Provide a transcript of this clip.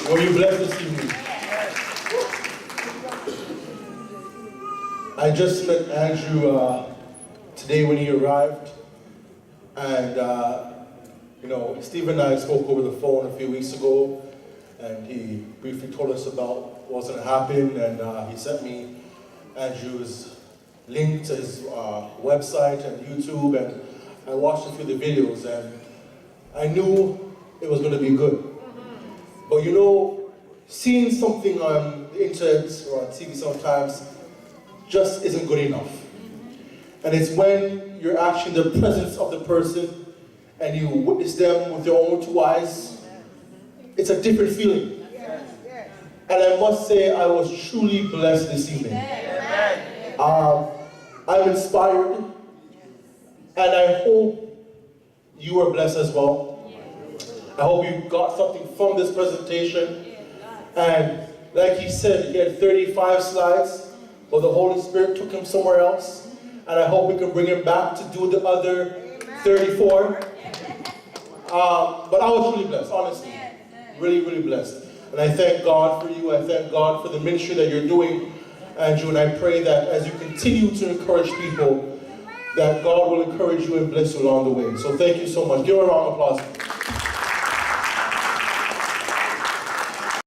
Were you blessed this evening? I just met Andrew today when he arrived, and Steve and I spoke over the phone a few weeks ago, and he briefly told us about what's going to happen, and he sent me Andrew's link to his website and YouTube, and I watched a few of the videos, and I knew it was going to be good. But seeing something on the internet or on TV sometimes just isn't good enough. And it's when you're actually in the presence of the person and you witness them with your own two eyes, it's a different feeling. And I must say, I was truly blessed this evening. I'm inspired, and I hope you were blessed as well. I hope you got something from this presentation. And like he said, he had 35 slides, but the Holy Spirit took him somewhere else. And I hope we can bring him back to do the other 34. But I was really blessed, honestly. Really, really blessed. And I thank God for you. I thank God for the ministry that you're doing, Andrew. And I pray that as you continue to encourage people, that God will encourage you and bless you along the way. So thank you so much. Give a round of applause.